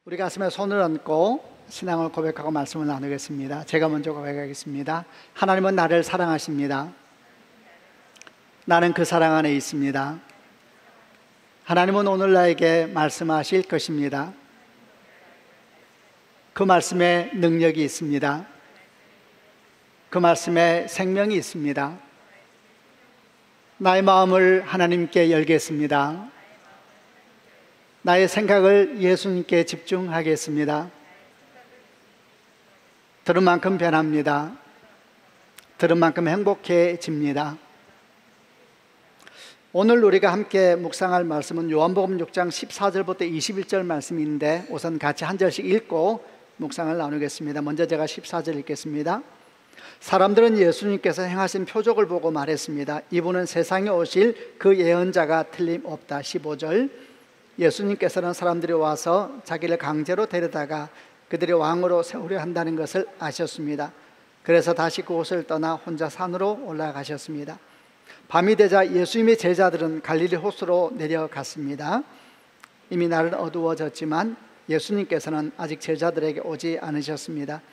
우리 가슴에 손을 얹고 신앙을 고백하고 말씀을 나누겠습니다. 제가 먼저 고백하겠습니다. 하나님은 나를 사랑하십니다. 나는 그 사랑 안에 있습니다. 하나님은 오늘 나에게 말씀하실 것입니다. 그 말씀에 능력이 있습니다. 그 말씀에 생명이 있습니다. 나의 마음을 하나님께 열겠습니다. 나의 생각을 예수님께 집중하겠습니다. 들은 만큼 변합니다. 들은 만큼 행복해집니다. 오늘 우리가 함께 묵상할 말씀은 요한복음 6장 14절부터 21절 말씀인데 우선 같이 한 절씩 읽고 묵상을 나누겠습니다. 먼저 제가 14절 읽겠습니다. 사람들은 예수님께서 행하신 표적을 보고 말했습니다. 이분은 세상에 오실 그 예언자가 틀림없다. 15절 예수님께서는 사람들이 와서 자기를 강제로 데려다가 그들이 왕으로 세우려 한다는 것을 아셨습니다. 그래서 다시 그곳을 떠나 혼자 산으로 올라가셨습니다. 밤이 되자 예수님의 제자들은 갈릴리 호수로 내려갔습니다. 이미 날은 어두워졌지만 예수님께서는 아직 제자들에게 오지 않으셨습니다.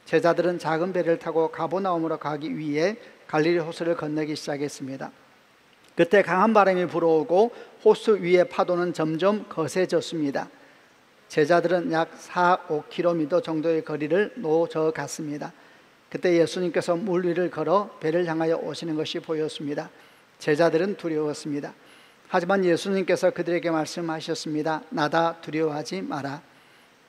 제자들은 작은 배를 타고 가버나움으로 가기 위해 갈릴리 호수를 건너기 시작했습니다. 그때 강한 바람이 불어오고 호수 위의 파도는 점점 거세졌습니다. 제자들은 약 4-5km 정도의 거리를 노저갔습니다. 그때 예수님께서 물 위를 걸어 배를 향하여 오시는 것이 보였습니다. 제자들은 두려웠습니다. 하지만 예수님께서 그들에게 말씀하셨습니다. 나다, 두려워하지 마라.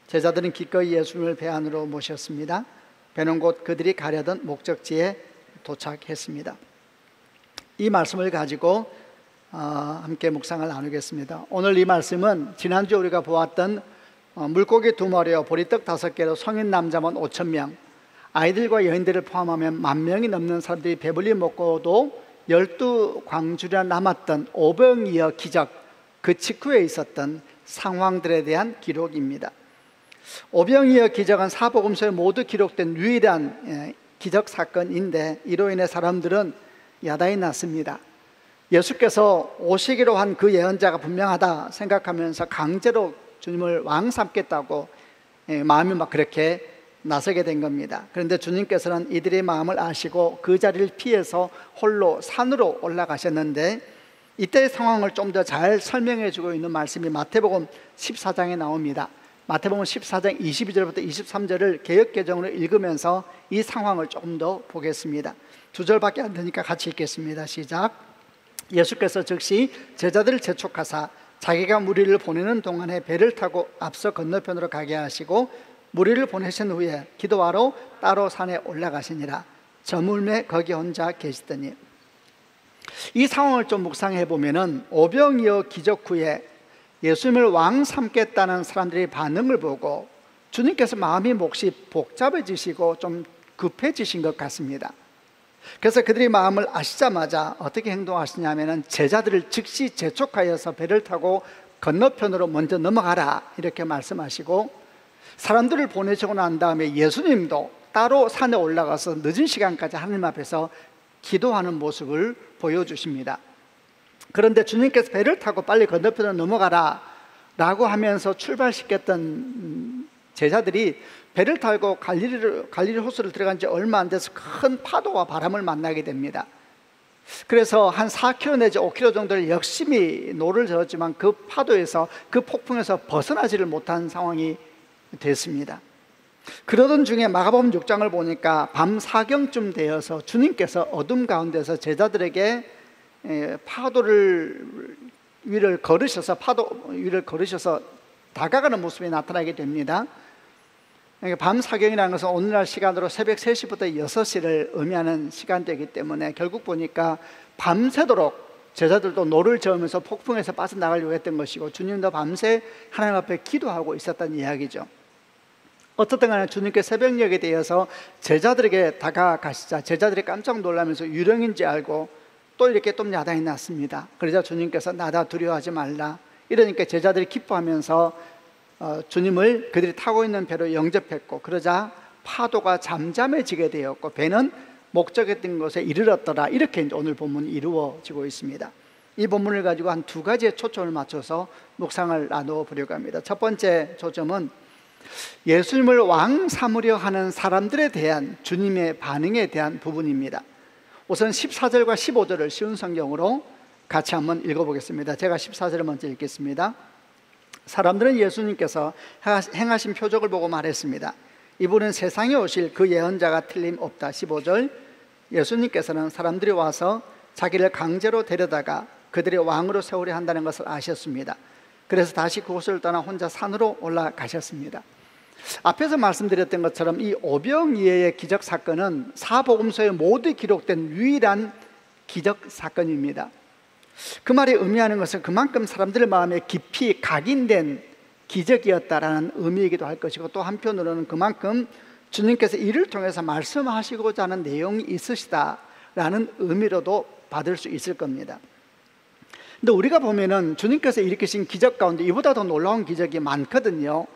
제자들은 기꺼이 예수님을 배 안으로 모셨습니다. 배는 곧 그들이 가려던 목적지에 도착했습니다. 이 말씀을 가지고 함께 묵상을 나누겠습니다. 오늘 이 말씀은 지난주 우리가 보았던 물고기 2마리와 보리떡 5개로 성인 남자만 5,000명, 아이들과 여인들을 포함하면 10,000명이 넘는 사람들이 배불리 먹고도 12광주리나 남았던 오병이어 기적, 그 직후에 있었던 상황들에 대한 기록입니다. 오병이어 기적은 사복음서에 모두 기록된 유일한 기적 사건인데 이로 인해 사람들은 야단이 났습니다. 예수께서 오시기로 한 그 예언자가 분명하다 생각하면서 강제로 주님을 왕 삼겠다고 마음이 막 그렇게 나서게 된 겁니다. 그런데 주님께서는 이들의 마음을 아시고 그 자리를 피해서 홀로 산으로 올라가셨는데 이때의 상황을 좀 더 잘 설명해 주고 있는 말씀이 마태복음 14장에 나옵니다. 마태복음 14장 22절부터 23절을 개역개정으로 읽으면서 이 상황을 조금 더 보겠습니다. 2절밖에 안 되니까 같이 읽겠습니다. 시작. 예수께서 즉시 제자들을 재촉하사 자기가 무리를 보내는 동안에 배를 타고 앞서 건너편으로 가게 하시고 무리를 보내신 후에 기도하러 따로 산에 올라가시니라. 저물매 거기 혼자 계시더니. 이 상황을 좀 묵상해 보면은 오병이어 기적 후에 예수님을 왕 삼겠다는 사람들의 반응을 보고 주님께서 마음이 몹시 복잡해지시고 좀 급해지신 것 같습니다. 그래서 그들이 마음을 아시자마자 어떻게 행동하시냐면은 제자들을 즉시 재촉하여서 배를 타고 건너편으로 먼저 넘어가라 이렇게 말씀하시고 사람들을 보내시고 난 다음에 예수님도 따로 산에 올라가서 늦은 시간까지 하나님 앞에서 기도하는 모습을 보여주십니다. 그런데 주님께서 배를 타고 빨리 건너편으로 넘어가라 라고 하면서 출발시켰던 제자들이 배를 타고 갈릴리 호수를 들어간 지 얼마 안 돼서 큰 파도와 바람을 만나게 됩니다. 그래서 한 4km 내지 5km 정도를 열심히 노를 저었지만 그 파도에서 그 폭풍에서 벗어나지를 못한 상황이 됐습니다. 그러던 중에 마가복음 6장을 보니까 밤 사경쯤 되어서 주님께서 어둠 가운데서 제자들에게 파도 위를 걸으셔서 다가가는 모습이 나타나게 됩니다. 밤 사경이라는 것은 오늘날 시간으로 새벽 3시부터 6시를 의미하는 시간대이기 때문에 결국 보니까 밤새도록 제자들도 노를 저으면서 폭풍에서 빠져나가려고 했던 것이고 주님도 밤새 하나님 앞에 기도하고 있었다는 이야기죠. 어떻든 간에 주님께 새벽녘에 대해서 제자들에게 다가가시자 제자들이 깜짝 놀라면서 유령인지 알고 또 이렇게 또 야단이 났습니다. 그러자 주님께서 나다, 두려워하지 말라 이러니까 제자들이 기뻐하면서 주님을 그들이 타고 있는 배로 영접했고 그러자 파도가 잠잠해지게 되었고 배는 목적했던 곳에 이르렀더라. 이렇게 이제 오늘 본문이 이루어지고 있습니다. 이 본문을 가지고 한 두 가지의 초점을 맞춰서 묵상을 나누어 보려고 합니다. 첫 번째 초점은 예수님을 왕 삼으려 하는 사람들에 대한 주님의 반응에 대한 부분입니다. 우선 14절과 15절을 쉬운 성경으로 같이 한번 읽어보겠습니다. 제가 14절을 먼저 읽겠습니다. 사람들은 예수님께서 행하신 표적을 보고 말했습니다. 이분은 세상에 오실 그 예언자가 틀림없다. 15절, 예수님께서는 사람들이 와서 자기를 강제로 데려다가 그들의 왕으로 세우려 한다는 것을 아셨습니다. 그래서 다시 그곳을 떠나 혼자 산으로 올라가셨습니다. 앞에서 말씀드렸던 것처럼 이 오병이어의 기적 사건은 사복음서에 모두 기록된 유일한 기적 사건입니다. 그 말이 의미하는 것은 그만큼 사람들의 마음에 깊이 각인된 기적이었다라는 의미이기도 할 것이고, 또 한편으로는 그만큼 주님께서 이를 통해서 말씀하시고자 하는 내용이 있으시다라는 의미로도 받을 수 있을 겁니다. 근데 우리가 보면은 주님께서 일으키신 기적 가운데 이보다 더 놀라운 기적이 많거든요.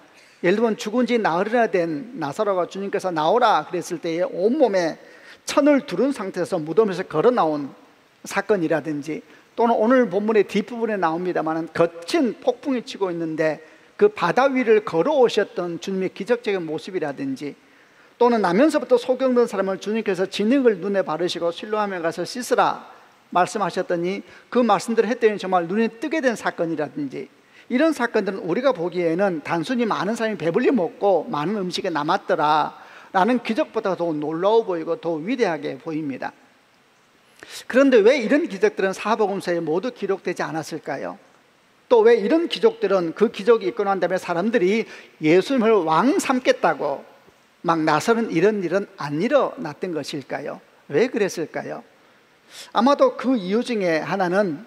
예를 들면 죽은 지 나흘이나 된 나사로가 주님께서 나오라 그랬을 때에 온몸에 천을 두른 상태에서 무덤에서 걸어 나온 사건이라든지, 또는 오늘 본문의 뒷부분에 나옵니다만 거친 폭풍이 치고 있는데 그 바다 위를 걸어오셨던 주님의 기적적인 모습이라든지, 또는 나면서부터 소경된 사람을 주님께서 진흙을 눈에 바르시고 실로암에 가서 씻으라 말씀하셨더니 그 말씀대로 했더니 정말 눈이 뜨게 된 사건이라든지, 이런 사건들은 우리가 보기에는 단순히 많은 사람이 배불리 먹고 많은 음식이 남았더라 라는 기적보다 더 놀라워 보이고 더 위대하게 보입니다. 그런데 왜 이런 기적들은 사복음서에 모두 기록되지 않았을까요? 또 왜 이런 기적들은 그 기적이 있고 난 다음에 사람들이 예수님을 왕 삼겠다고 막 나서는 이런 일은 안 일어났던 것일까요? 왜 그랬을까요? 아마도 그 이유 중에 하나는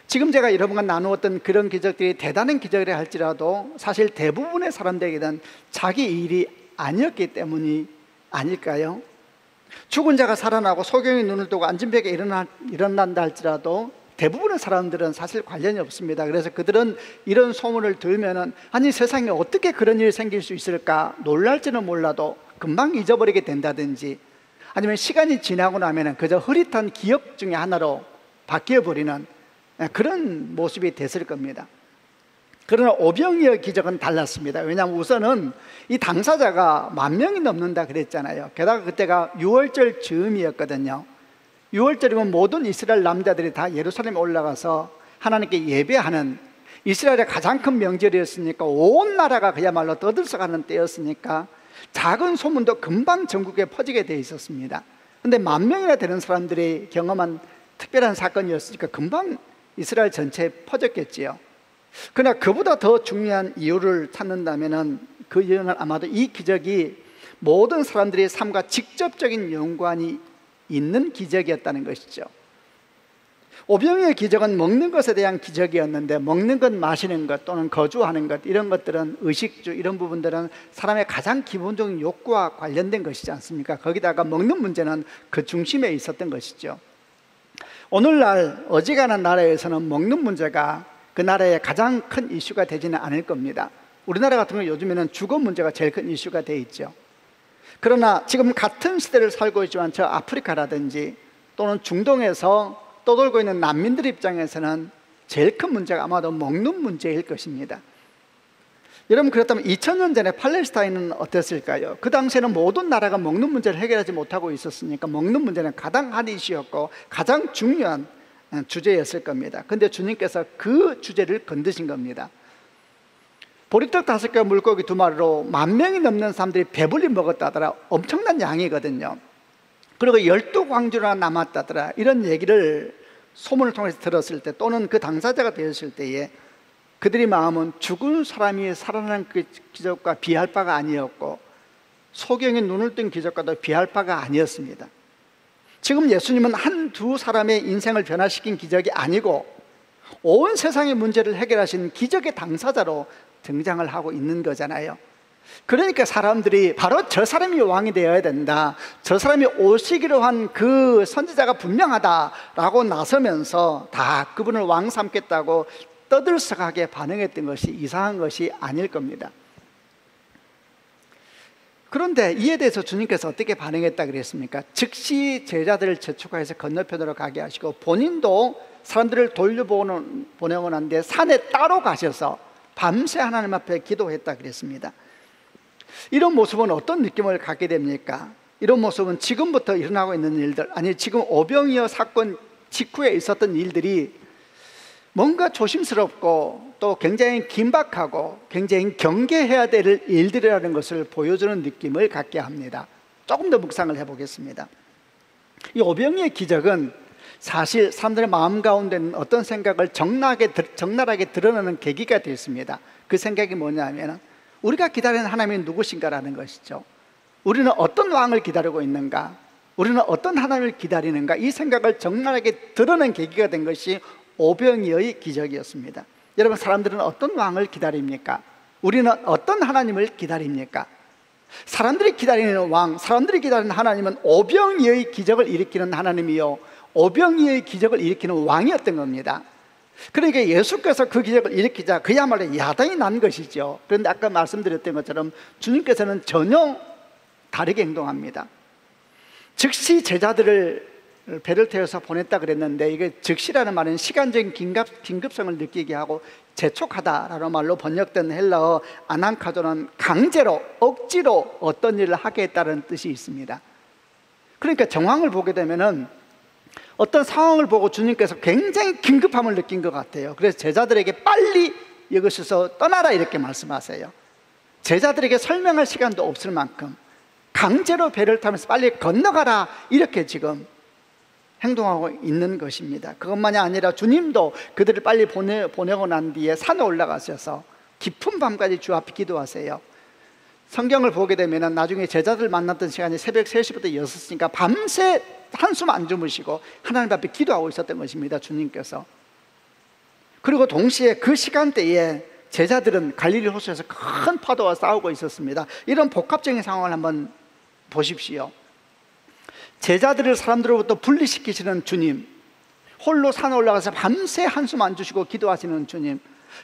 지금 제가 여러분과 나누었던 그런 기적들이 대단한 기적이라 할지라도 사실 대부분의 사람들에게는 자기 일이 아니었기 때문이 아닐까요? 죽은 자가 살아나고 소경이 눈을 뜨고 앉은 벽에 일어난다 할지라도 대부분의 사람들은 사실 관련이 없습니다. 그래서 그들은 이런 소문을 들으면은 아니 세상에 어떻게 그런 일이 생길 수 있을까 놀랄지는 몰라도 금방 잊어버리게 된다든지, 아니면 시간이 지나고 나면은 그저 흐릿한 기억 중에 하나로 바뀌어버리는 그런 모습이 됐을 겁니다. 그러나 오병이어 기적은 달랐습니다. 왜냐하면 우선은 이 당사자가 10,000명이 넘는다 그랬잖아요. 게다가 그때가 6월절 즈음이었거든요. 6월절이면 모든 이스라엘 남자들이 다 예루살렘에 올라가서 하나님께 예배하는 이스라엘의 가장 큰 명절이었으니까 온 나라가 그야말로 떠들썩하는 때였으니까 작은 소문도 금방 전국에 퍼지게 돼 있었습니다. 그런데 10,000명이나 되는 사람들이 경험한 특별한 사건이었으니까 금방 이스라엘 전체에 퍼졌겠지요. 그러나 그보다 더 중요한 이유를 찾는다면 그 이유는 아마도 이 기적이 모든 사람들의 삶과 직접적인 연관이 있는 기적이었다는 것이죠. 오병이어의 기적은 먹는 것에 대한 기적이었는데, 먹는 것, 마시는 것 또는 거주하는 것, 이런 것들은 의식주, 이런 부분들은 사람의 가장 기본적인 욕구와 관련된 것이지 않습니까? 거기다가 먹는 문제는 그 중심에 있었던 것이죠. 오늘날 어지간한 나라에서는 먹는 문제가 그 나라의 가장 큰 이슈가 되지는 않을 겁니다. 우리나라 같은 경우 요즘에는 주거 문제가 제일 큰 이슈가 돼 있죠. 그러나 지금 같은 시대를 살고 있지만 저 아프리카라든지 또는 중동에서 떠돌고 있는 난민들 입장에서는 제일 큰 문제가 아마도 먹는 문제일 것입니다. 여러분, 그렇다면 2000년 전에 팔레스타인은 어땠을까요? 그 당시에는 모든 나라가 먹는 문제를 해결하지 못하고 있었으니까 먹는 문제는 가장 한 이슈였고 가장 중요한 주제였을 겁니다. 그런데 주님께서 그 주제를 건드신 겁니다. 보리떡 5개 물고기 2마리로 10,000명이 넘는 사람들이 배불리 먹었다더라. 엄청난 양이거든요. 그리고 12광주나 남았다더라. 이런 얘기를 소문을 통해서 들었을 때, 또는 그 당사자가 되었을 때에 그들의 마음은 죽은 사람이 살아난 그 기적과 비할 바가 아니었고 소경이 눈을 뜬 기적과도 비할 바가 아니었습니다. 지금 예수님은 한두 사람의 인생을 변화시킨 기적이 아니고 온 세상의 문제를 해결하신 기적의 당사자로 등장을 하고 있는 거잖아요. 그러니까 사람들이 바로 저 사람이 왕이 되어야 된다, 저 사람이 오시기로 한 그 선지자가 분명하다라고 나서면서 다 그분을 왕 삼겠다고 떠들썩하게 반응했던 것이 이상한 것이 아닐 겁니다. 그런데 이에 대해서 주님께서 어떻게 반응했다 그랬습니까? 즉시 제자들을 재촉하여서 건너편으로 가게 하시고 본인도 사람들을 돌려보내고 난 뒤에 산에 따로 가셔서 밤새 하나님 앞에 기도했다 그랬습니다. 이런 모습은 어떤 느낌을 갖게 됩니까? 이런 모습은 지금부터 일어나고 있는 일들, 아니 지금 오병이어 사건 직후에 있었던 일들이 뭔가 조심스럽고 또 굉장히 긴박하고 굉장히 경계해야 될 일들이라는 것을 보여주는 느낌을 갖게 합니다. 조금 더 묵상을 해보겠습니다. 이 오병이의 기적은 사실 사람들의 마음 가운데는 어떤 생각을 적나라하게 드러내는 계기가 되었습니다. 그 생각이 뭐냐면 우리가 기다리는 하나님이 누구신가라는 것이죠. 우리는 어떤 왕을 기다리고 있는가, 우리는 어떤 하나님을 기다리는가, 이 생각을 적나라하게 드러낸 계기가 된 것이 오병이어의 기적이었습니다. 여러분, 사람들은 어떤 왕을 기다립니까? 우리는 어떤 하나님을 기다립니까? 사람들이 기다리는 왕, 사람들이 기다리는 하나님은 오병이어의 기적을 일으키는 하나님이요, 오병이어의 기적을 일으키는 왕이었던 겁니다. 그러니까 예수께서 그 기적을 일으키자 그야말로 야단이 난 것이죠. 그런데 아까 말씀드렸던 것처럼 주님께서는 전혀 다르게 행동합니다. 즉시 제자들을 배를 태워서 보냈다 그랬는데, 이게 즉시라는 말은 시간적인 긴급성을 느끼게 하고 재촉하다라는 말로 번역된 헬라어 아난카조는 강제로, 억지로 어떤 일을 하게 했다는 뜻이 있습니다. 그러니까 정황을 보게 되면은 어떤 상황을 보고 주님께서 굉장히 긴급함을 느낀 것 같아요. 그래서 제자들에게 빨리 이것에서 떠나라 이렇게 말씀하세요. 제자들에게 설명할 시간도 없을 만큼 강제로 배를 타면서 빨리 건너가라 이렇게 지금 행동하고 있는 것입니다. 그것만이 아니라 주님도 그들을 빨리 보내고 난 뒤에 산에 올라가셔서 깊은 밤까지 주 앞에 기도하세요. 성경을 보게 되면 나중에 제자들 만났던 시간이 새벽 3시부터 6시니까 밤새 한숨 안 주무시고 하나님 앞에 기도하고 있었던 것입니다, 주님께서. 그리고 동시에 그 시간대에 제자들은 갈릴리 호수에서 큰 파도와 싸우고 있었습니다. 이런 복합적인 상황을 한번 보십시오. 제자들을 사람들로부터 분리시키시는 주님, 홀로 산에 올라가서 밤새 한숨 안 주시고 기도하시는 주님,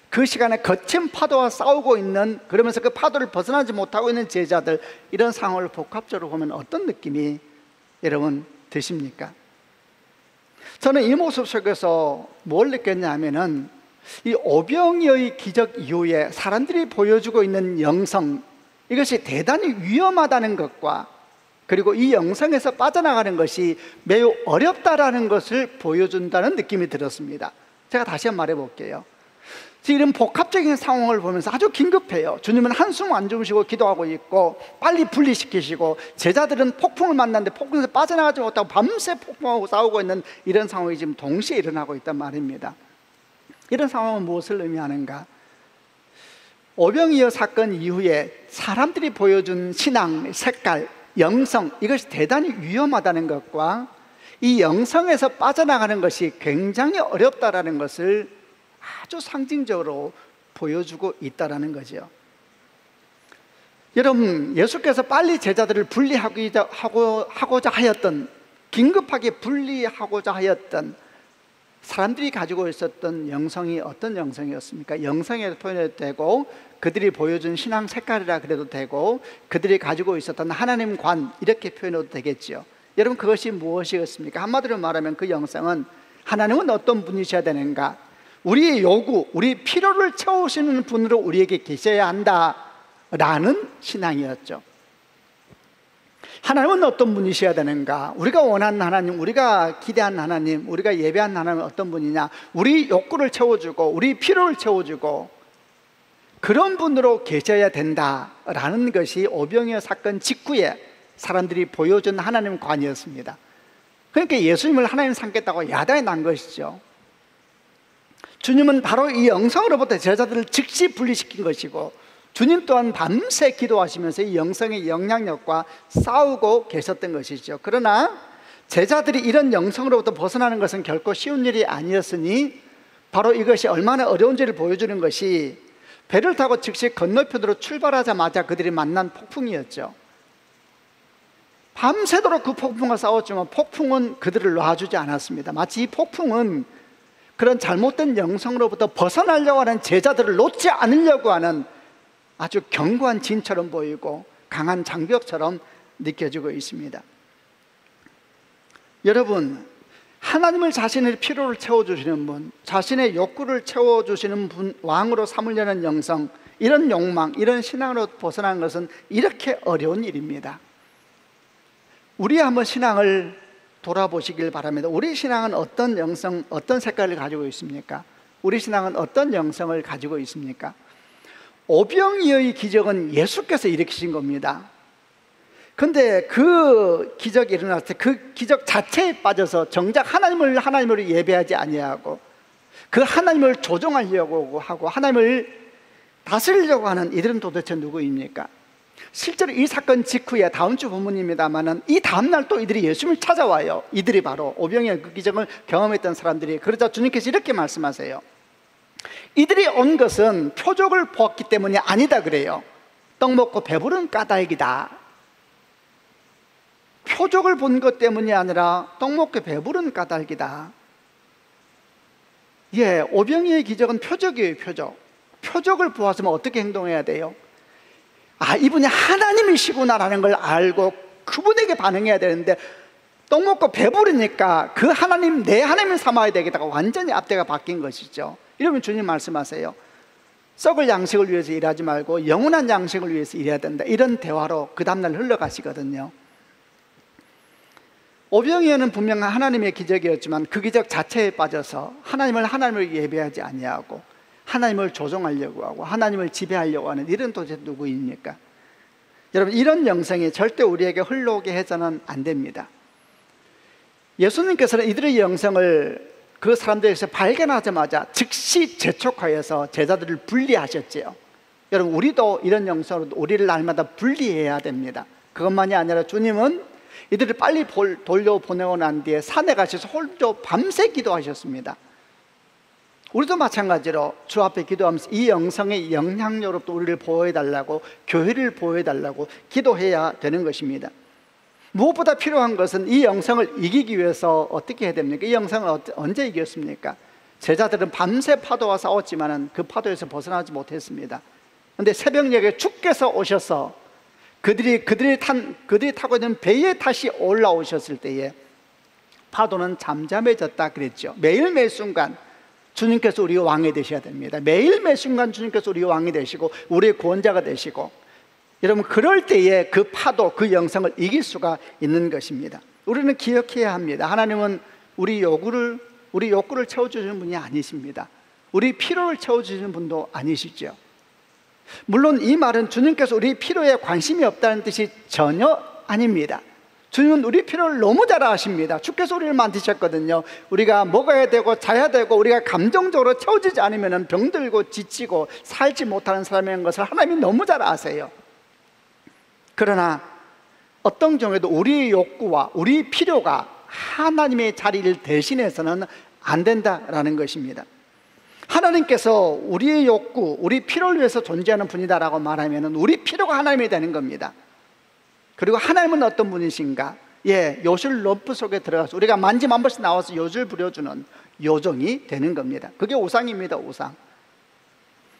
그 시간에 거친 파도와 싸우고 있는, 그러면서 그 파도를 벗어나지 못하고 있는 제자들, 이런 상황을 복합적으로 보면 어떤 느낌이 여러분 드십니까? 저는 이 모습 속에서 뭘 느꼈냐면은 이 오병이어의 기적 이후에 사람들이 보여주고 있는 영성, 이것이 대단히 위험하다는 것과 그리고 이 영성에서 빠져나가는 것이 매우 어렵다라는 것을 보여준다는 느낌이 들었습니다. 제가 다시 한번 말해볼게요. 이런 복합적인 상황을 보면서 아주 긴급해요. 주님은 한숨 안 주무시고 기도하고 있고 빨리 분리시키시고, 제자들은 폭풍을 만났는데 폭풍에서 빠져나가지 못하고 밤새 폭풍하고 싸우고 있는 이런 상황이 지금 동시에 일어나고 있단 말입니다. 이런 상황은 무엇을 의미하는가? 오병이어 사건 이후에 사람들이 보여준 신앙, 색깔, 영성, 이것이 대단히 위험하다는 것과 이 영성에서 빠져나가는 것이 굉장히 어렵다라는 것을 아주 상징적으로 보여주고 있다는 거죠. 여러분, 예수께서 빨리 제자들을 분리하고자 하였던, 긴급하게 분리하고자 하였던 사람들이 가지고 있었던 영성이 어떤 영성이었습니까? 영성에 표현해도 되고, 그들이 보여준 신앙 색깔이라 그래도 되고, 그들이 가지고 있었던 하나님 관, 이렇게 표현해도 되겠죠. 여러분, 그것이 무엇이었습니까? 한마디로 말하면 그 영성은 하나님은 어떤 분이셔야 되는가, 우리의 요구, 우리 필요를 채우시는 분으로 우리에게 계셔야 한다라는 신앙이었죠. 하나님은 어떤 분이셔야 되는가, 우리가 원하는 하나님, 우리가 기대한 하나님, 우리가 예배한 하나님은 어떤 분이냐, 우리 욕구를 채워주고 우리 필요를 채워주고 그런 분으로 계셔야 된다라는 것이 오병이어 사건 직후에 사람들이 보여준 하나님 관이었습니다. 그러니까 예수님을 하나님 삼겠다고 야단이 난 것이죠. 주님은 바로 이 영성으로부터 제자들을 즉시 분리시킨 것이고, 주님 또한 밤새 기도하시면서 이 영성의 영향력과 싸우고 계셨던 것이죠. 그러나 제자들이 이런 영성으로부터 벗어나는 것은 결코 쉬운 일이 아니었으니, 바로 이것이 얼마나 어려운지를 보여주는 것이 배를 타고 즉시 건너편으로 출발하자마자 그들이 만난 폭풍이었죠. 밤새도록 그 폭풍과 싸웠지만 폭풍은 그들을 놔주지 않았습니다. 마치 이 폭풍은 그런 잘못된 영성으로부터 벗어나려고 하는 제자들을 놓지 않으려고 하는 아주 견고한 진처럼 보이고 강한 장벽처럼 느껴지고 있습니다. 여러분, 하나님을 자신의 필요를 채워주시는 분, 자신의 욕구를 채워주시는 분, 왕으로 삼으려는 영성, 이런 욕망, 이런 신앙으로 벗어나는 것은 이렇게 어려운 일입니다. 우리 한번 신앙을 돌아보시길 바랍니다. 우리 신앙은 어떤 영성, 어떤 색깔을 가지고 있습니까? 우리 신앙은 어떤 영성을 가지고 있습니까? 오병이어의 기적은 예수께서 일으키신 겁니다. 근데 그 기적이 일어났을 때 그 기적 자체에 빠져서 정작 하나님을 예배하지 아니하고 그 하나님을 조종하려고 하고 하나님을 다스리려고 하는 이들은 도대체 누구입니까? 실제로 이 사건 직후에 다음 주 본문입니다만은 이 다음날 또 이들이 예수님을 찾아와요. 이들이 바로 오병이어 그 기적을 경험했던 사람들이. 그러자 주님께서 이렇게 말씀하세요. 이들이 온 것은 표적을 보았기 때문이 아니다 그래요. 떡 먹고 배부른 까닭이다. 표적을 본 것 때문이 아니라 떡 먹고 배부른 까닭이다. 예, 오병이어의 기적은 표적이에요. 표적을 보았으면 어떻게 행동해야 돼요? 아, 이분이 하나님이시구나라는 걸 알고 그분에게 반응해야 되는데 떡 먹고 배부르니까 그 하나님, 내 하나님을 삼아야 되겠다고 완전히 앞뒤가 바뀐 것이죠. 이러면 주님 말씀하세요. 썩을 양식을 위해서 일하지 말고 영원한 양식을 위해서 일해야 된다. 이런 대화로 그 다음날 흘러가시거든요. 오병이어는 분명 하나님의 기적이었지만 그 기적 자체에 빠져서 하나님을 예배하지 아니하고 하나님을 조종하려고 하고 하나님을 지배하려고 하는 이런 도대체 누구입니까? 여러분, 이런 영성이 절대 우리에게 흘러오게 해서는 안 됩니다. 예수님께서는 이들의 영성을 그 사람들에게서 발견하자마자 즉시 재촉하여서 제자들을 분리하셨지요. 여러분, 우리도 이런 영성으로 우리를 날마다 분리해야 됩니다. 그것만이 아니라 주님은 이들을 빨리 돌려보내고 난 뒤에 산에 가셔서 홀로 밤새 기도하셨습니다. 우리도 마찬가지로 주 앞에 기도하면서 이 영성의 영향력으로부터 우리를 보호해달라고, 교회를 보호해달라고 기도해야 되는 것입니다. 무엇보다 필요한 것은 이 영성을 이기기 위해서 어떻게 해야 됩니까? 이 영성을 언제 이겼습니까? 제자들은 밤새 파도와 싸웠지만 그 파도에서 벗어나지 못했습니다. 그런데 새벽녘에 주께서 오셔서 그들이 타고 있는 배에 다시 올라오셨을 때에 파도는 잠잠해졌다 그랬죠. 매일매일 순간 주님께서 우리의 왕이 되셔야 됩니다. 매일매일 순간 주님께서 우리의 왕이 되시고 우리의 구원자가 되시고, 여러분, 그럴 때에 그 파도, 그 영성을 이길 수가 있는 것입니다. 우리는 기억해야 합니다. 하나님은 우리 욕구를 채워주시는 분이 아니십니다. 우리 필요를 채워주시는 분도 아니시죠. 물론 이 말은 주님께서 우리 필요에 관심이 없다는 뜻이 전혀 아닙니다. 주님은 우리 필요를 너무 잘 아십니다. 주께서 우리를 만드셨거든요. 우리가 먹어야 되고 자야 되고 우리가 감정적으로 채워지지 않으면 병들고 지치고 살지 못하는 사람인 것을 하나님이 너무 잘 아세요. 그러나 어떤 경우에도 우리의 욕구와 우리 필요가 하나님의 자리를 대신해서는 안 된다라는 것입니다. 하나님께서 우리의 욕구, 우리 필요를 위해서 존재하는 분이다라고 말하면 우리 필요가 하나님이 되는 겁니다. 그리고 하나님은 어떤 분이신가? 예, 요술 럼프 속에 들어가서 우리가 만지면 한 번씩 나와서 요술 부려주는 요정이 되는 겁니다. 그게 우상입니다. 우상.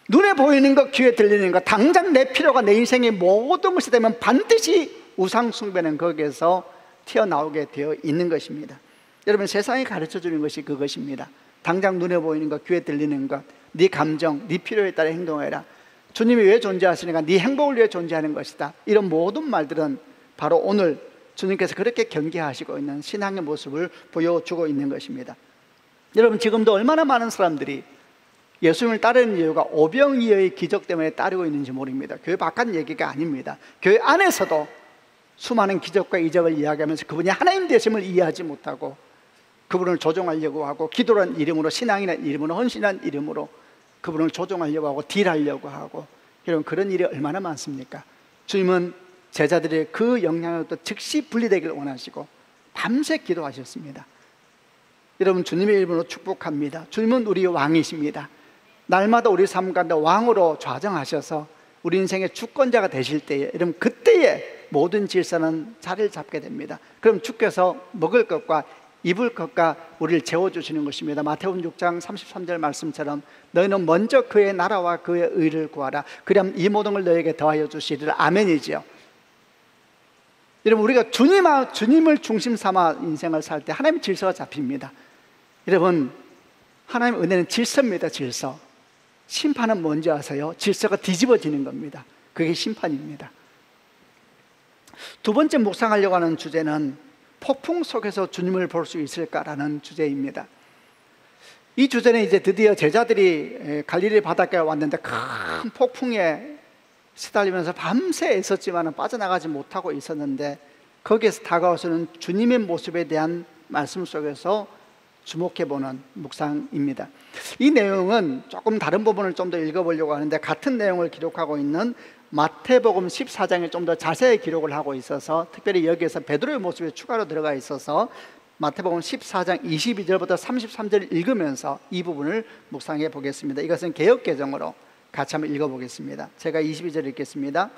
눈에 보이는 것, 귀에 들리는 것, 당장 내 필요가 내 인생의 모든 것이 되면 반드시 우상 숭배는 거기에서 튀어나오게 되어 있는 것입니다. 여러분, 세상이 가르쳐주는 것이 그것입니다. 당장 눈에 보이는 것, 귀에 들리는 것, 네 감정, 네 필요에 따라 행동해라. 주님이 왜 존재하시는가? 네 행복을 위해 존재하는 것이다. 이런 모든 말들은 바로 오늘 주님께서 그렇게 경계하시고 있는 신앙의 모습을 보여주고 있는 것입니다. 여러분, 지금도 얼마나 많은 사람들이 예수님을 따르는 이유가 오병이어의 기적 때문에 따르고 있는지 모릅니다. 교회 바깥 얘기가 아닙니다. 교회 안에서도 수많은 기적과 이적을 이야기하면서 그분이 하나님 되심을 이해하지 못하고 그분을 조종하려고 하고, 기도란 이름으로, 신앙이란 이름으로, 헌신한 이름으로 그분을 조종하려고 하고 딜하려고 하고, 여러분, 그런 일이 얼마나 많습니까? 주님은 제자들의 그 영향으로부터 즉시 분리되기를 원하시고 밤새 기도하셨습니다. 여러분, 주님의 이름으로 축복합니다. 주님은 우리의 왕이십니다. 날마다 우리 삶 가운데 왕으로 좌정하셔서 우리 인생의 주권자가 되실 때에, 여러분, 그때에 모든 질서는 자리를 잡게 됩니다. 그럼 주께서 먹을 것과 입을 것과 우리를 재워주시는 것입니다. 마태복음 6장 33절 말씀처럼 너희는 먼저 그의 나라와 그의 의를 구하라. 그럼 이 모든 걸 너에게 더하여 주시리라. 아멘이지요. 여러분, 우리가 주님을 중심 삼아 인생을 살 때 하나님의 질서가 잡힙니다. 여러분, 하나님의 은혜는 질서입니다. 질서. 심판은 뭔지 아세요? 질서가 뒤집어지는 겁니다. 그게 심판입니다. 두 번째 묵상하려고 하는 주제는 폭풍 속에서 주님을 볼 수 있을까라는 주제입니다. 이 주제는 이제 드디어 제자들이 갈릴리 바닷가에 왔는데 큰 폭풍에 시달리면서 밤새 애썼지만 빠져나가지 못하고 있었는데, 거기에서 다가와서는 주님의 모습에 대한 말씀 속에서 주목해보는 묵상입니다. 이 내용은 조금 다른 부분을 좀 더 읽어보려고 하는데, 같은 내용을 기록하고 있는 마태복음 14장에 좀 더 자세히 기록을 하고 있어서, 특별히 여기에서 베드로의 모습이 추가로 들어가 있어서 마태복음 14장 22절부터 33절 읽으면서 이 부분을 묵상해 보겠습니다. 이것은 개역개정으로 같이 한번 읽어보겠습니다. 제가 22절 읽겠습니다.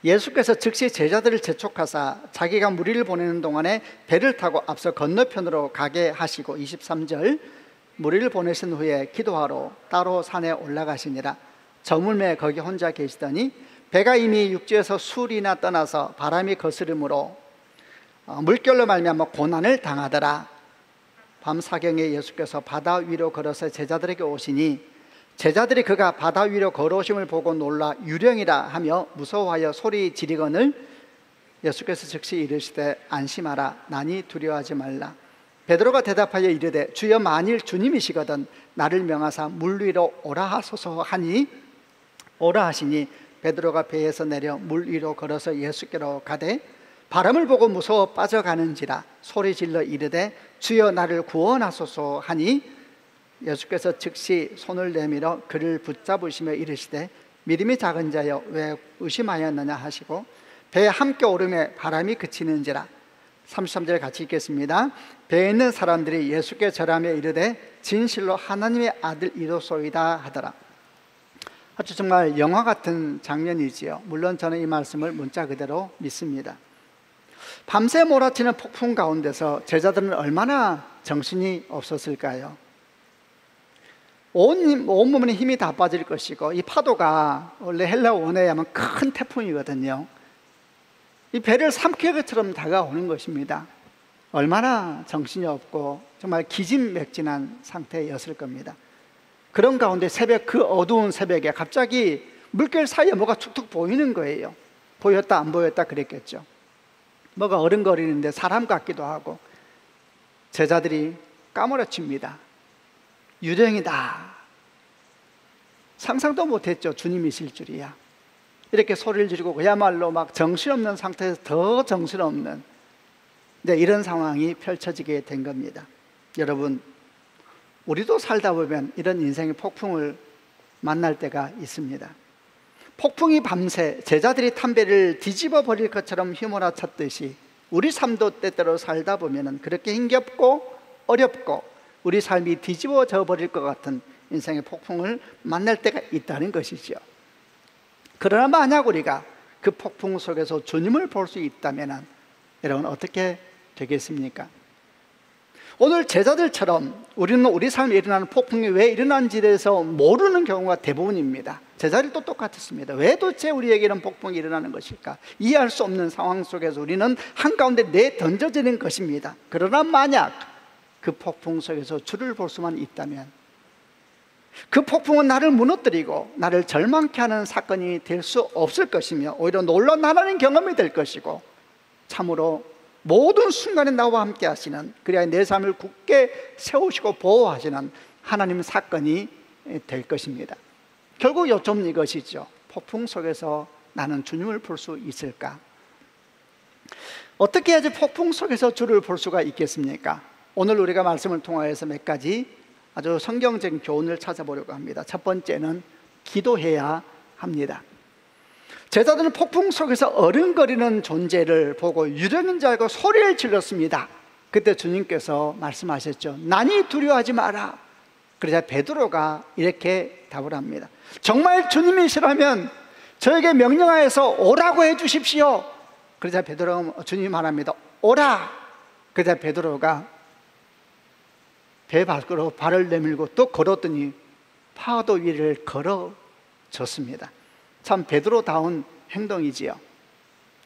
예수께서 즉시 제자들을 재촉하사 자기가 무리를 보내는 동안에 배를 타고 앞서 건너편으로 가게 하시고, 23절, 무리를 보내신 후에 기도하러 따로 산에 올라가시니라. 저물매 거기 혼자 계시더니 배가 이미 육지에서 술이나 떠나서 바람이 거스름으로 물결로 말미암아 고난을 당하더라. 밤 사경에 예수께서 바다 위로 걸어서 제자들에게 오시니 제자들이 그가 바다 위로 걸어오심을 보고 놀라 유령이라 하며 무서워하여 소리 지르거늘 예수께서 즉시 이르시되 안심하라, 나니 두려워하지 말라. 베드로가 대답하여 이르되 주여, 만일 주님이시거든 나를 명하사 물 위로 오라 하소서 하니 오라 하시니 베드로가 배에서 내려 물 위로 걸어서 예수께로 가되 바람을 보고 무서워 빠져가는지라 소리질러 이르되 주여, 나를 구원하소서 하니 예수께서 즉시 손을 내밀어 그를 붙잡으시며 이르시되 믿음이 작은 자여 왜 의심하였느냐 하시고 배에 함께 오름에 바람이 그치는지라. 33절 같이 읽겠습니다. 배에 있는 사람들이 예수께 절하며 이르되 진실로 하나님의 아들이로소이다 하더라. 아주 정말 영화 같은 장면이지요. 물론 저는 이 말씀을 문자 그대로 믿습니다. 밤새 몰아치는 폭풍 가운데서 제자들은 얼마나 정신이 없었을까요? 온몸에 힘이 다 빠질 것이고, 이 파도가 원래 헬라 원어에 하면 큰 태풍이거든요. 이 배를 삼킬 것처럼 다가오는 것입니다. 얼마나 정신이 없고 정말 기진맥진한 상태였을 겁니다. 그런 가운데 새벽, 그 어두운 새벽에 갑자기 물결 사이에 뭐가 툭툭 보이는 거예요. 보였다 안 보였다 그랬겠죠. 뭐가 어른거리는데 사람 같기도 하고, 제자들이 까무러칩니다. 유령이다. 상상도 못했죠. 주님이실 줄이야. 이렇게 소리를 지르고 그야말로 막 정신없는 상태에서 더 정신없는, 네, 이런 상황이 펼쳐지게 된 겁니다. 여러분, 우리도 살다 보면 이런 인생의 폭풍을 만날 때가 있습니다. 폭풍이 밤새 제자들이 탄 배를 뒤집어 버릴 것처럼 휘몰아쳤듯이 우리 삶도 때때로 살다 보면 그렇게 힘겹고 어렵고 우리 삶이 뒤집어져 버릴 것 같은 인생의 폭풍을 만날 때가 있다는 것이죠. 그러나 만약 우리가 그 폭풍 속에서 주님을 볼 수 있다면 여러분 어떻게 되겠습니까? 오늘 제자들처럼 우리는 우리 삶에 일어나는 폭풍이 왜 일어난지에 대해서 모르는 경우가 대부분입니다. 제자들도 똑같았습니다. 왜 도대체 우리에게 이런 폭풍이 일어나는 것일까? 이해할 수 없는 상황 속에서 우리는 한가운데 내던져지는 것입니다. 그러나 만약 그 폭풍 속에서 주를 볼 수만 있다면 그 폭풍은 나를 무너뜨리고 나를 절망케 하는 사건이 될 수 없을 것이며 오히려 놀라나라는 경험이 될 것이고, 참으로 모든 순간에 나와 함께 하시는, 그래야 내 삶을 굳게 세우시고 보호하시는 하나님 사건이 될 것입니다. 결국 요점은 이것이죠. 폭풍 속에서 나는 주님을 볼 수 있을까? 어떻게 해야지 폭풍 속에서 주를 볼 수가 있겠습니까? 오늘 우리가 말씀을 통하여서 몇 가지 아주 성경적인 교훈을 찾아보려고 합니다. 첫 번째는 기도해야 합니다. 제자들은 폭풍 속에서 어른거리는 존재를 보고 유령인 줄 알고 소리를 질렀습니다. 그때 주님께서 말씀하셨죠. 나니 두려워하지 마라. 그러자 베드로가 이렇게 답을 합니다. 정말 주님이시라면 저에게 명령하여서 오라고 해주십시오. 그러자 베드로가, 주님이 말합니다. 오라. 그러자 베드로가 배 밖으로 발을 내밀고 또 걸었더니 파도 위를 걸어졌습니다. 참 베드로다운 행동이지요.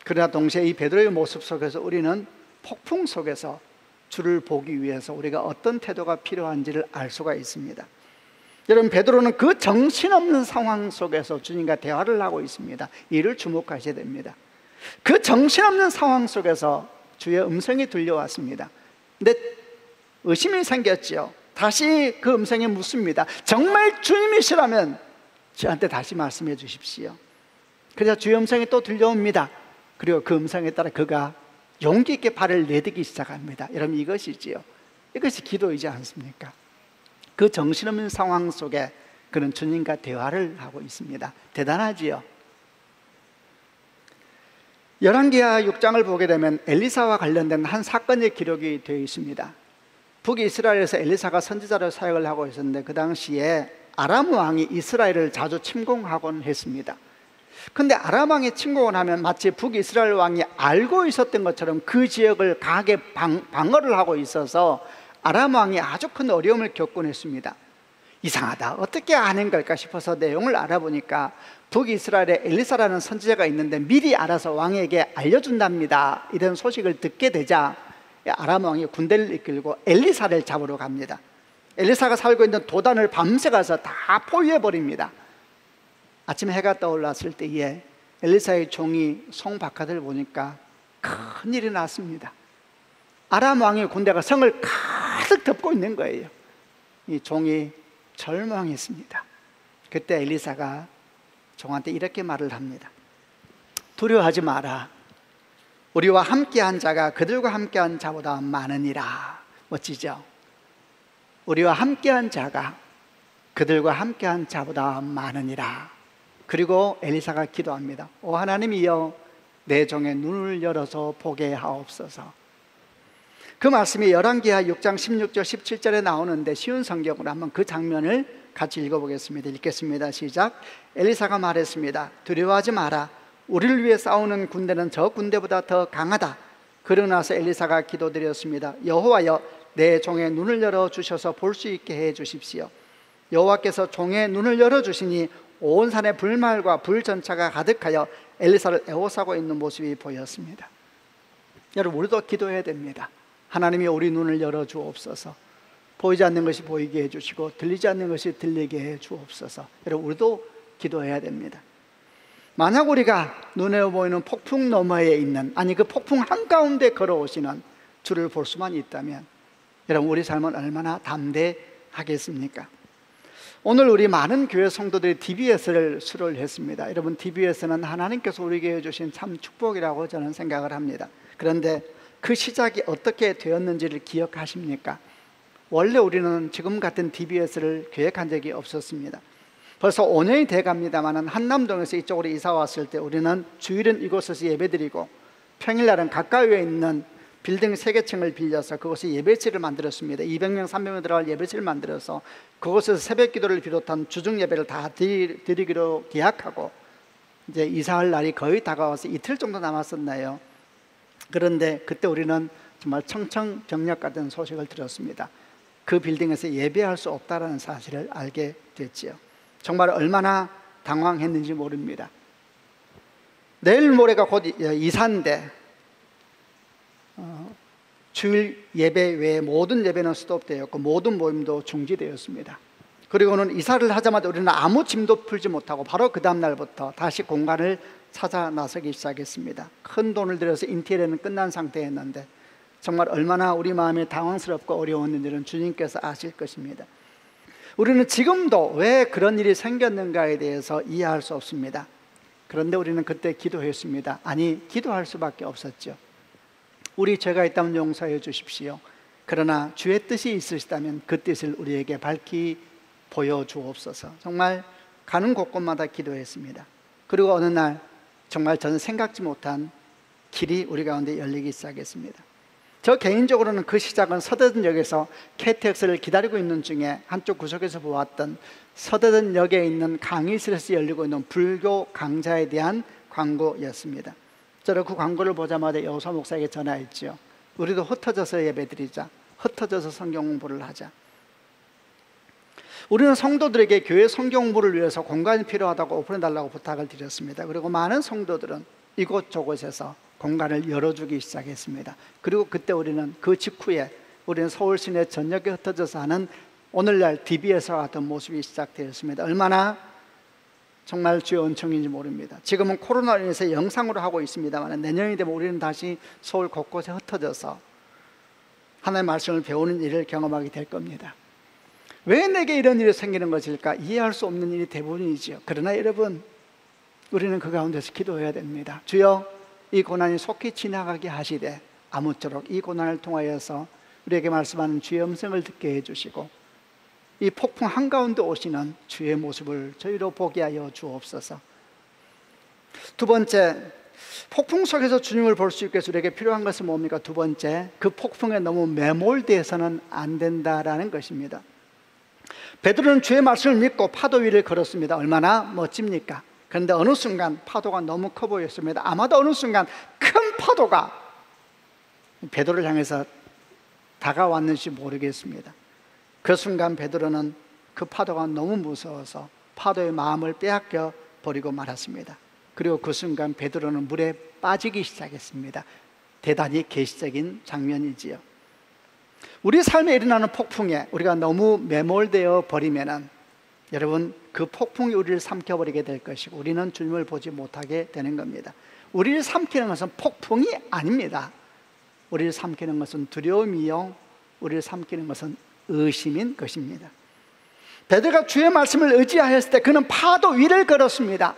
그러나 동시에 이 베드로의 모습 속에서 우리는 폭풍 속에서 주를 보기 위해서 우리가 어떤 태도가 필요한지를 알 수가 있습니다. 여러분, 베드로는 그 정신없는 상황 속에서 주님과 대화를 하고 있습니다. 이를 주목하셔야 됩니다. 그 정신없는 상황 속에서 주의 음성이 들려왔습니다. 근데 의심이 생겼죠. 다시 그 음성에 묻습니다. 정말 주님이시라면 저한테 다시 말씀해 주십시오. 그래서 주의 음성이 또 들려옵니다. 그리고 그 음성에 따라 그가 용기 있게 발을 내딛기 시작합니다. 여러분, 이것이지요. 이것이 기도이지 않습니까? 그 정신없는 상황 속에 그는 주님과 대화를 하고 있습니다. 대단하지요. 열왕기하 6장을 보게 되면 엘리사와 관련된 한 사건의 기록이 되어 있습니다. 북이스라엘에서 엘리사가 선지자로 사역을 하고 있었는데 그 당시에 아람 왕이 이스라엘을 자주 침공하곤 했습니다. 근데 아람 왕이 침공을 하면 마치 북이스라엘 왕이 알고 있었던 것처럼 그 지역을 강하게 방어를 하고 있어서 아람 왕이 아주 큰 어려움을 겪곤 했습니다. 이상하다, 어떻게 아는 걸까 싶어서 내용을 알아보니까 북이스라엘에 엘리사라는 선지자가 있는데 미리 알아서 왕에게 알려준답니다. 이런 소식을 듣게 되자 아람 왕이 군대를 이끌고 엘리사를 잡으러 갑니다. 엘리사가 살고 있는 도단을 밤새 가서 다 포위해버립니다. 아침에 해가 떠올랐을 때에 엘리사의 종이 성 바깥을 보니까 큰일이 났습니다. 아람 왕의 군대가 성을 가득 덮고 있는 거예요. 이 종이 절망했습니다. 그때 엘리사가 종한테 이렇게 말을 합니다. 두려워하지 마라. 우리와 함께한 자가 그들과 함께한 자보다 많으니라. 멋지죠? 우리와 함께한 자가 그들과 함께한 자보다 많으니라. 그리고 엘리사가 기도합니다. 오 하나님이여, 내 종의 눈을 열어서 보게 하옵소서. 그 말씀이 열왕기하 6장 16절 17절에 나오는데 쉬운 성경으로 한번 그 장면을 같이 읽어보겠습니다. 읽겠습니다. 시작. 엘리사가 말했습니다. 두려워하지 마라. 우리를 위해 싸우는 군대는 저 군대보다 더 강하다. 그러고 나서 엘리사가 기도드렸습니다. 여호와여, 내 종의 눈을 열어주셔서 볼 수 있게 해 주십시오. 여호와께서 종의 눈을 열어주시니 온 산에 불말과 불전차가 가득하여 엘리사를 애워싸고 있는 모습이 보였습니다. 여러분, 우리도 기도해야 됩니다. 하나님이 우리 눈을 열어주옵소서. 보이지 않는 것이 보이게 해주시고 들리지 않는 것이 들리게 해주옵소서. 여러분, 우리도 기도해야 됩니다. 만약 우리가 눈에 보이는 폭풍 너머에 있는, 아니 그 폭풍 한가운데 걸어오시는 주를 볼 수만 있다면 여러분, 우리 삶은 얼마나 담대하겠습니까? 오늘 우리 많은 교회 성도들이 DBS를 수료를 했습니다. 여러분, DBS는 하나님께서 우리에게 해주신 참 축복이라고 저는 생각을 합니다. 그런데 그 시작이 어떻게 되었는지를 기억하십니까? 원래 우리는 지금 같은 DBS를 계획한 적이 없었습니다. 벌써 5년이 돼갑니다만 한남동에서 이쪽으로 이사 왔을 때 우리는 주일은 이곳에서 예배드리고 평일날은 가까이에 있는 빌딩 3개층을 빌려서 그곳에 예배실을 만들었습니다. 200명, 300명 들어갈 예배실을 만들어서 그곳에서 새벽 기도를 비롯한 주중 예배를 다 드리기로 계약하고 이제 이사할 날이 거의 다가와서 이틀 정도 남았었나요? 그런데 그때 우리는 정말 청천벽력 같은 소식을 들었습니다. 그 빌딩에서 예배할 수 없다는 사실을 알게 됐지요. 정말 얼마나 당황했는지 모릅니다. 내일 모레가 곧 이사인데 주일 예배 외에 모든 예배는 스톱되었고 모든 모임도 중지되었습니다. 그리고는 이사를 하자마자 우리는 아무 짐도 풀지 못하고 바로 그 다음 날부터 다시 공간을 찾아 나서기 시작했습니다. 큰 돈을 들여서 인테리어는 끝난 상태였는데 정말 얼마나 우리 마음이 당황스럽고 어려웠는지는 주님께서 아실 것입니다. 우리는 지금도 왜 그런 일이 생겼는가에 대해서 이해할 수 없습니다. 그런데 우리는 그때 기도했습니다. 아니, 기도할 수밖에 없었죠. 우리 죄가 있다면 용서해 주십시오. 그러나 주의 뜻이 있으시다면 그 뜻을 우리에게 밝히 보여주옵소서. 정말 가는 곳곳마다 기도했습니다. 그리고 어느 날 정말 저는 생각지 못한 길이 우리 가운데 열리기 시작했습니다. 저 개인적으로는 그 시작은 서대전역에서 KTX를 기다리고 있는 중에 한쪽 구석에서 보았던 서대전역에 있는 강의실에서 열리고 있는 불교 강좌에 대한 광고였습니다. 저는 그 광고를 보자마자 여호사 목사에게 전화했죠. 우리도 흩어져서 예배드리자. 흩어져서 성경 공부를 하자. 우리는 성도들에게 교회 성경 공부를 위해서 공간이 필요하다고 오픈해달라고 부탁을 드렸습니다. 그리고 많은 성도들은 이곳저곳에서 공간을 열어주기 시작했습니다. 그리고 그때 우리는 그 직후에 우리는 서울 시내 전역에 흩어져서 하는 오늘날 TV에서 같은 모습이 시작되었습니다. 얼마나 정말 주의 은총인지 모릅니다. 지금은 코로나로 인해서 영상으로 하고 있습니다만 내년이 되면 우리는 다시 서울 곳곳에 흩어져서 하나님의 말씀을 배우는 일을 경험하게 될 겁니다. 왜 내게 이런 일이 생기는 것일까? 이해할 수 없는 일이 대부분이지요. 그러나 여러분, 우리는 그 가운데서 기도해야 됩니다. 주여, 이 고난이 속히 지나가게 하시되 아무쪼록 이 고난을 통하여서 우리에게 말씀하는 주의 음성을 듣게 해주시고 이 폭풍 한가운데 오시는 주의 모습을 저희로 보게 하여 주옵소서. 두 번째, 폭풍 속에서 주님을 볼 수 있게 해서 우리에게 필요한 것은 뭡니까? 두 번째, 그 폭풍에 너무 매몰되어서는 안 된다라는 것입니다. 베드로는 주의 말씀을 믿고 파도 위를 걸었습니다. 얼마나 멋집니까? 그런데 어느 순간 파도가 너무 커 보였습니다. 아마도 어느 순간 큰 파도가 베드로를 향해서 다가왔는지 모르겠습니다. 그 순간 베드로는 그 파도가 너무 무서워서 파도의 마음을 빼앗겨 버리고 말았습니다. 그리고 그 순간 베드로는 물에 빠지기 시작했습니다. 대단히 계시적인 장면이지요. 우리 삶에 일어나는 폭풍에 우리가 너무 매몰되어 버리면은 여러분, 그 폭풍이 우리를 삼켜버리게 될 것이고 우리는 주님을 보지 못하게 되는 겁니다. 우리를 삼키는 것은 폭풍이 아닙니다. 우리를 삼키는 것은 두려움이요, 우리를 삼키는 것은 의심인 것입니다. 베드로가 주의 말씀을 의지하였을 때 그는 파도 위를 걸었습니다.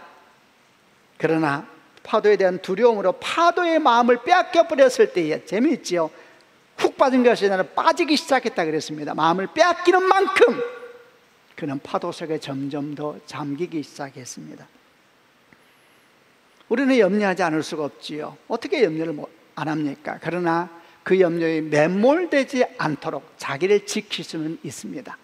그러나 파도에 대한 두려움으로 파도의 마음을 빼앗겨 버렸을 때에, 재미있지요, 훅 빠진 것이 아니라 빠지기 시작했다 그랬습니다. 마음을 빼앗기는 만큼 그는 파도 속에 점점 더 잠기기 시작했습니다. 우리는 염려하지 않을 수가 없지요. 어떻게 염려를 안 합니까? 그러나 그 염려에 매몰되지 않도록 자기를 지킬 수는 있습니다.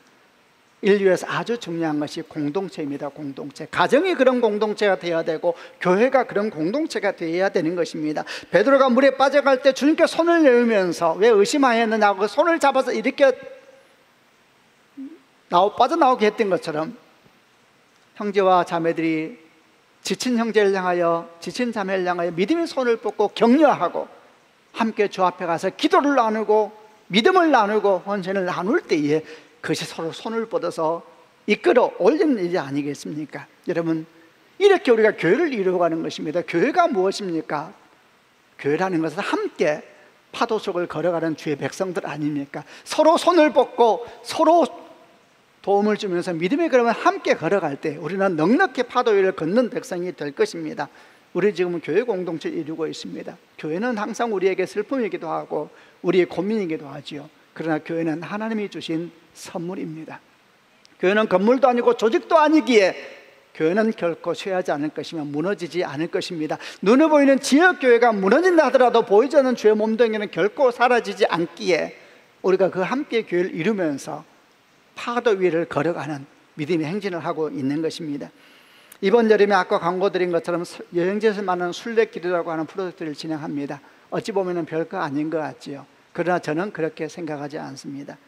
인류에서 아주 중요한 것이 공동체입니다. 공동체. 가정이 그런 공동체가 되어야 되고 교회가 그런 공동체가 되어야 되는 것입니다. 베드로가 물에 빠져갈 때 주님께 손을 내밀면서 왜 의심하였느냐고 손을 잡아서 이렇게 빠져나오게 했던 것처럼 형제와 자매들이 지친 형제를 향하여, 지친 자매를 향하여 믿음의 손을 뻗고 격려하고 함께 주 앞에 가서 기도를 나누고 믿음을 나누고 헌신을 나눌 때에 그것이 서로 손을 뻗어서 이끌어 올리는 일이 아니겠습니까? 여러분, 이렇게 우리가 교회를 이루어가는 것입니다. 교회가 무엇입니까? 교회라는 것은 함께 파도 속을 걸어가는 주의 백성들 아닙니까? 서로 손을 뻗고 서로 도움을 주면서 믿음의 걸음을 함께 걸어갈 때 우리는 넉넉히 파도 위를 걷는 백성이 될 것입니다. 우리 지금은 교회 공동체를 이루고 있습니다. 교회는 항상 우리에게 슬픔이기도 하고 우리의 고민이기도 하지요. 그러나 교회는 하나님이 주신 선물입니다. 교회는 건물도 아니고 조직도 아니기에 교회는 결코 쇠하지 않을 것이며 무너지지 않을 것입니다. 눈에 보이는 지역교회가 무너진다 하더라도 보이지 않는 주의 몸뚱이는 결코 사라지지 않기에 우리가 그 함께 교회를 이루면서 파도 위를 걸어가는 믿음의 행진을 하고 있는 것입니다. 이번 여름에 아까 광고 드린 것처럼 여행지에서 만나는 순례길이라고 하는 프로젝트를 진행합니다. 어찌 보면 별거 아닌 것 같지요. 그러나 저는 그렇게 생각하지 않습니다.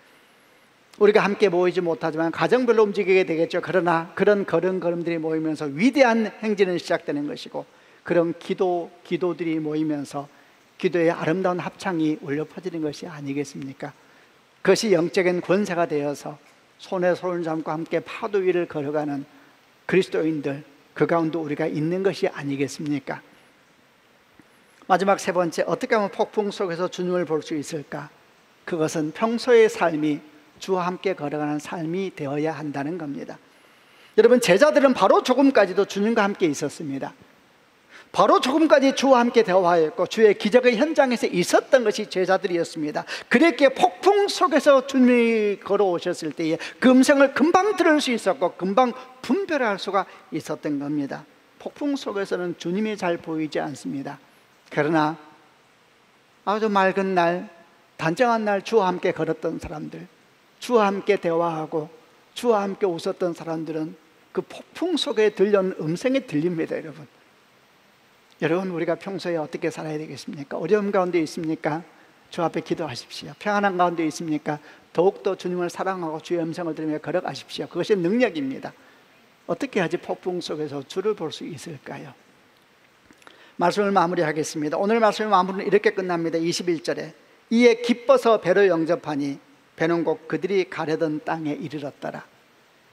우리가 함께 모이지 못하지만 가정별로 움직이게 되겠죠. 그러나 그런 걸음걸음들이 모이면서 위대한 행진은 시작되는 것이고 그런 기도들이 모이면서 기도의 아름다운 합창이 울려 퍼지는 것이 아니겠습니까? 그것이 영적인 권세가 되어서 손에 손을 잡고 함께 파도 위를 걸어가는 그리스도인들, 그 가운데 우리가 있는 것이 아니겠습니까? 마지막 세 번째, 어떻게 하면 폭풍 속에서 주님을 볼 수 있을까? 그것은 평소의 삶이 주와 함께 걸어가는 삶이 되어야 한다는 겁니다. 여러분, 제자들은 바로 조금까지도 주님과 함께 있었습니다. 바로 조금까지 주와 함께 대화했고 주의 기적의 현장에서 있었던 것이 제자들이었습니다. 그렇게 폭풍 속에서 주님이 걸어오셨을 때에 그 음성을 금방 들을 수 있었고 금방 분별할 수가 있었던 겁니다. 폭풍 속에서는 주님이 잘 보이지 않습니다. 그러나 아주 맑은 날, 단정한 날 주와 함께 걸었던 사람들, 주와 함께 대화하고 주와 함께 웃었던 사람들은 그 폭풍 속에 들려오는 음성이 들립니다. 여러분, 우리가 평소에 어떻게 살아야 되겠습니까? 어려움 가운데 있습니까? 주 앞에 기도하십시오. 평안한 가운데 있습니까? 더욱더 주님을 사랑하고 주의 음성을 들으며 걸어가십시오. 그것이 능력입니다. 어떻게 하지 폭풍 속에서 주를 볼 수 있을까요? 말씀을 마무리하겠습니다. 오늘 말씀의 마무리는 이렇게 끝납니다. 21절에 이에 기뻐서 배로 영접하니 배는 곧 그들이 가려던 땅에 이르렀더라.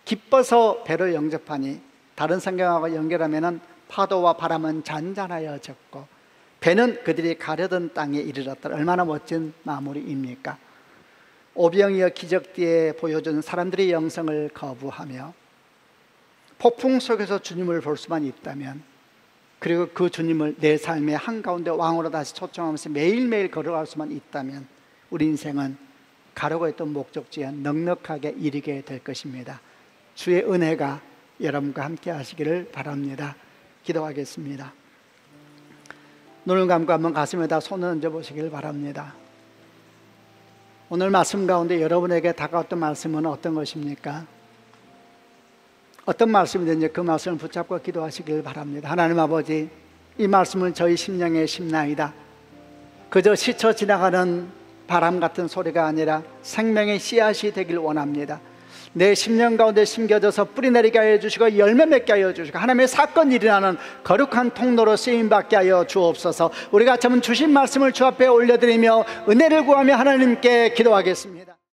기뻐서 배를 영접하니, 다른 성경하고 연결하면 파도와 바람은 잔잔하여졌고 배는 그들이 가려던 땅에 이르렀더라. 얼마나 멋진 마무리입니까? 오병이어 기적 뒤에 보여준 사람들의 영성을 거부하며 폭풍 속에서 주님을 볼 수만 있다면, 그리고 그 주님을 내 삶의 한가운데 왕으로 다시 초청하면서 매일매일 걸어갈 수만 있다면 우리 인생은 가려고 했던 목적지에 넉넉하게 이르게 될 것입니다. 주의 은혜가 여러분과 함께 하시기를 바랍니다. 기도하겠습니다. 눈을 감고 한번 가슴에다 손을 얹어 보시길 바랍니다. 오늘 말씀 가운데 여러분에게 다가왔던 말씀은 어떤 것입니까? 어떤 말씀이든지 그 말씀을 붙잡고 기도하시길 바랍니다. 하나님 아버지, 이 말씀은 저희 심령에 심나이다. 그저 스쳐 지나가는 바람 같은 소리가 아니라 생명의 씨앗이 되길 원합니다. 내 심령 가운데 심겨져서 뿌리 내리게 하여 주시고 열매 맺게 하여 주시고 하나님의 사건이 일어나는 거룩한 통로로 쓰임받게 하여 주옵소서. 우리가 참은 주신 말씀을 주 앞에 올려드리며 은혜를 구하며 하나님께 기도하겠습니다.